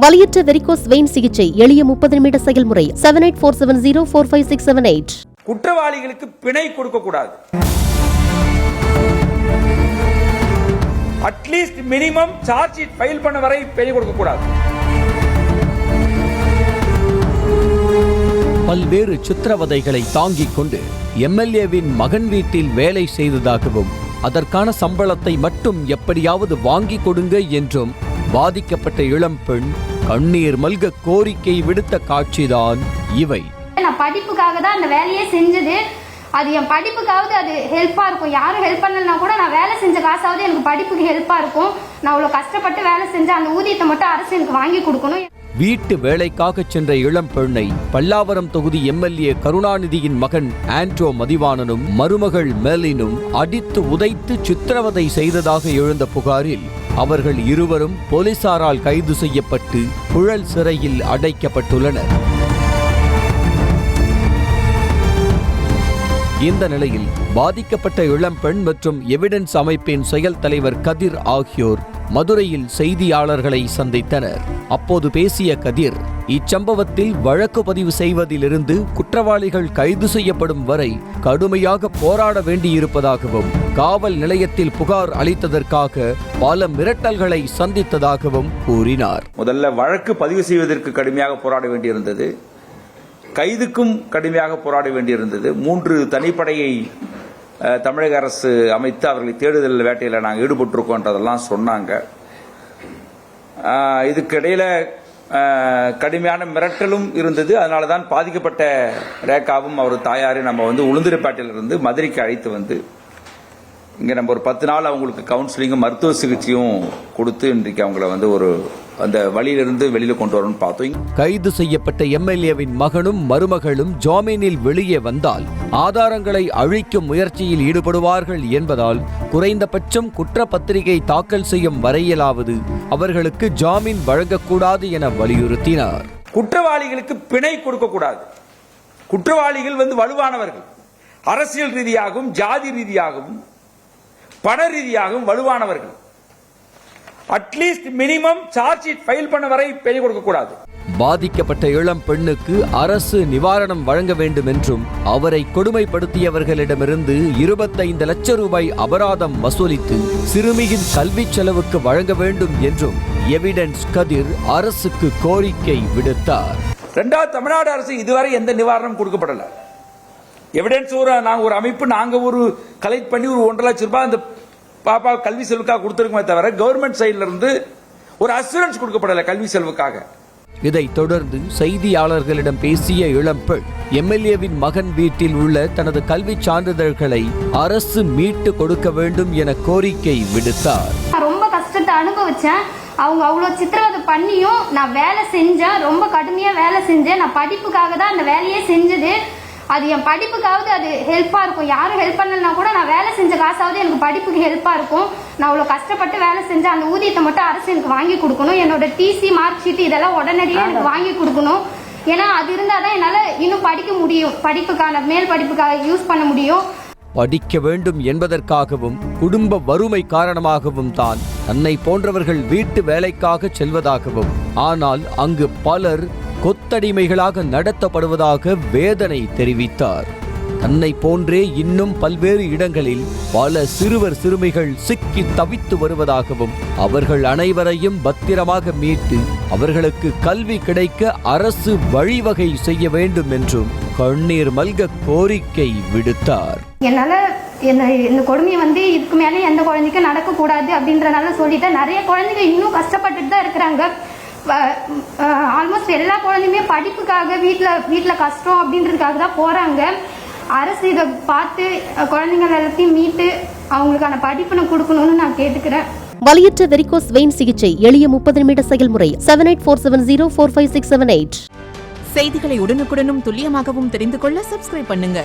வலியற்ற varicose vein சிகிச்சை எளிய 30 நிமிட செயல்முறை 7847045678. குற்றவாளிகளுக்கு பிணை கொடுக்க கூடாது. At least minimum charge sheet file பண்ண வரை பிணை கொடுக்க கூடாது. பல்வேறு சித்திரவதைகளை தாங்கிக் கொண்டு எம்எல்ஏவின் மகன் வீட்டில் வேலை செய்ததாகவும் அதற்கான சம்பளத்தை மட்டும் எப்படியாவது வாங்கிக் கொடுங்க என்றும் பாதிக்கப்பட்ட இளம்பெண் கண்ணீர் மல்க கோரிக்கை விடுத்த காட்சிதான் இவை. நான் படிப்புக்காக தான் அந்த வேலையே செஞ்சது. அது என் படிப்புக்காவது அது ஹெல்ப்பா இருக்கும். யாரும் ஹெல்ப் பண்ணலனா கூட நான் வேலை செஞ்ச காசாவது எனக்கு படிப்புக்கு ஹெல்ப்பா இருக்கும். நான் அவ்வளவு கஷ்டப்பட்டு வேலை செஞ்ச அந்த ஊதியத்தை மட்டும் அரசு எனக்கு வாங்கி கொடுக்கணும். வீட்டு வேலைக்காக சென்ற இளம்பெண்ணை பல்லாவரம் தொகுதி எம்எல்ஏ கருணாநிதியின் மகன் ஆண்ட்ரோ மதிவாணனும் மருமகள் மேலினும் அடித்து உதைத்து சித்திரவதை செய்ததாக எழுந்த புகாரில் அவர்கள் இருவரும் போலீசாரால் கைது செய்யப்பட்டு புழல் சிறையில் அடைக்கப்பட்டுள்ளனர். இந்த நிலையில் பாதிக்கப்பட்ட இளம்பெண் மற்றும் எவிடன்ஸ் அமைப்பின் செயல் தலைவர் கதிர் ஆகியோர் மதுரையில் செய்தியாளர்களை சந்தித்தனர். அப்போது பேசிய கதிர், இச்சம்பவத்தில் வழக்கு பதிவு செய்வதிலிருந்து குற்றவாளிகள் கைது செய்யப்படும் வரை கடுமையாக போராட வேண்டியிருப்பதாகவும் காவல் நிலையத்தில் புகார் அளித்ததற்காக பல மிரட்டல்களை சந்தித்ததாகவும் கூறினார். முதல்ல வழக்கு பதிவு செய்வதற்கு கடுமையாக போராட வேண்டியிருந்தது, கைதுக்கும் கடுமையாக போராட வேண்டியிருந்தது. 3 தனிப்படையை தமிழக அரசு அமைத்து அவர்களை தேடுதல் வேட்டையில் நாங்கள் ஈடுபட்டிருக்கோன்றதெல்லாம் சொன்னாங்க. இதுக்கு இடையில கடுமையான மிரட்டலும் இருந்தது. அதனால தான் பாதிக்கப்பட்ட ரேகாவும் அவர் தாயாரையும் நம்ம உளுந்தூர்பேட்டையிலிருந்து மதுரைக்கு அழைத்து வந்து இங்கே நம்ம ஒரு 10 நாள் அவங்களுக்கு கவுன்சிலிங்கும் மருத்துவ சிகிச்சையும் கொடுத்து இன்றைக்கு அவங்கள ஒரு அந்த வழியிலிருந்து வெளியில கொண்டு வரணும்னு பார்த்தோம். கைது செய்யப்பட்ட எம்எல்ஏவின் மகனும் மருமகளும் ஜாமீனில் வெளியே வந்தால் ஆதாரங்களை அழிக்கும் முயற்சியில் ஈடுபடுவார்கள் என்பதால் குறைந்தபட்சம் குற்றப்பத்திரிகை தாக்கல் செய்யும் வரையிலாவது அவர்களுக்கு ஜாமீன் வழங்கக்கூடாது என வலியுறுத்தினார். குற்றவாளிகளுக்கு பிணை கொடுக்க கூடாது. குற்றவாளிகள் வலுவானவர்கள், அரசியல் ரீதியாகவும் ஜாதி ரீதியாகவும் பண ரீதியாகவும் வலுவானவர்கள். At least minimum charge sheet file பண்ண வரை பிணை கொடுக்க கூடாது. பாதிக்கப்பட்ட இளம் பெண்ணுக்கு அரசு நிவாரணம் வழங்க வேண்டும் என்றும் அவரை கொடுமைப்படுத்தியவர்களிடமிருந்து 25 லட்சம் ரூபாய் அபராதம் வசூலித்து சிறுமியின் கல்வி செலவுக்கு வழங்க வேண்டும் என்றும் எவிடன்ஸ் கதிர் அரசுக்கு கோரிக்கை விடுத்தார். தமிழ்நாடு அரசு இதுவரை எந்த நிவாரணம் கொடுக்கப்படல. எவிடன்ஸ் நாங்க ஒரு அமைப்பு கலெக்ட் பண்ணி 1.5 லட்சம் ரூபாய் அந்த பாப்பா கல்வி செலவுக்காக கொடுத்திருக்குமே தவிர கவர்மெண்ட் சைட்ல இருந்து ஒரு அசூரன்ஸ் கொடுக்கப்படல கல்வி செலவுக்காக. இதைத் தொடர்ந்து செய்தியாளர்களிடம் பேசிய இளம்பெண் எம்எல்ஏவின் மகன் வீட்டில் உள்ள தனது கல்வி சான்றிதழ்களை அரசு மீட்டு கொடுக்க வேண்டும் என கோரிக்கை விடுத்தார். ரொம்ப கஷ்டத்தை அனுபவிச்சேன். அவங்க அவ்வளவு சித்திரவதை பண்ணியும் நான் வேலை செஞ்சேன், ரொம்ப கடுமையா வேலை செஞ்சேன். நான் படிப்புக்காக தான் அந்த வேலையே செஞ்சது. அது என் படிப்புக்காவது அது ஹெல்ப்பா இருக்கும். யாரும் ஹெல்ப் பண்ணலனா கூட நான் வேலை செஞ்ச காசாவது எனக்கு படிப்புக்கு ஹெல்ப்பா இருக்கும். நான் அவ்வளவு கஷ்டப்பட்டு வேலை செஞ்ச அந்த ஊதியத்தை மட்டும் அரசு எனக்கு வாங்கி கொடுக்கணும். என்னோட டிசி மார்க் ஷீட் இதெல்லாம் உடனடியாக எனக்கு வாங்கி கொடுக்கணும். ஏன்னா அது இருந்தாதான் என்னால இன்னும் படிக்க முடியும், படிப்புக்கான மேல் படிப்புக்காக யூஸ் பண்ண முடியும். படிக்க வேண்டும் என்பதற்காகவும் குடும்ப வறுமை காரணமாகவும் தான் தன்னை போன்றவர்கள் வீட்டு வேலைக்காக செல்வதாகவும், ஆனால் அங்கு பலர் கொத்தடிமைகளாக நடத்தப்படுவதாக வேதனை தெரிவித்தார். தன்னை போன்றே இன்னும் பல்வேறு இடங்களில் பல சிறுவர் சிறுமிகள் சிக்கி தவித்து வருவதாகவும் அவர்கள் அனைவரையும் பத்திரமாக மீட்டு அவர்களுக்கு கல்வி கிடைக்க அரசு வழிவகை செய்ய வேண்டும் என்றும் கண்ணீர் மல்க கோரிக்கை விடுத்தார். என்னால இந்த கொடுமையை இதுக்கு மேலே எந்த குழந்தைக்கும் நடக்கக்கூடாது அப்படின்றனால சொல்லிட்டு நிறைய குழந்தைங்க இன்னும் கஷ்டப்பட்டுட்டு தான் இருக்கிறாங்க. ஆல்மோஸ்ட் எல்லா குழந்தையுமே படிப்புக்காக வீட்டில் கஷ்டம் அப்படின்றதுக்காக தான் போறாங்க. அரசு இதை பார்த்து குழந்தைகள் எல்லாத்தையும் மீட்டு அவங்களுக்கான படிப்பினை கொடுக்கணும்னு நான் கேட்டுக்கிறேன். வலியற்ற வெரிகோஸ் வெயின் சிகிச்சை எளிய 30 நிமிட செயல்முறை 7847045678. செய்திகளை உடனுக்குடனும் துல்லியமாகவும் தெரிந்து கொள்ள சப்ஸ்கிரைப் பண்ணுங்க.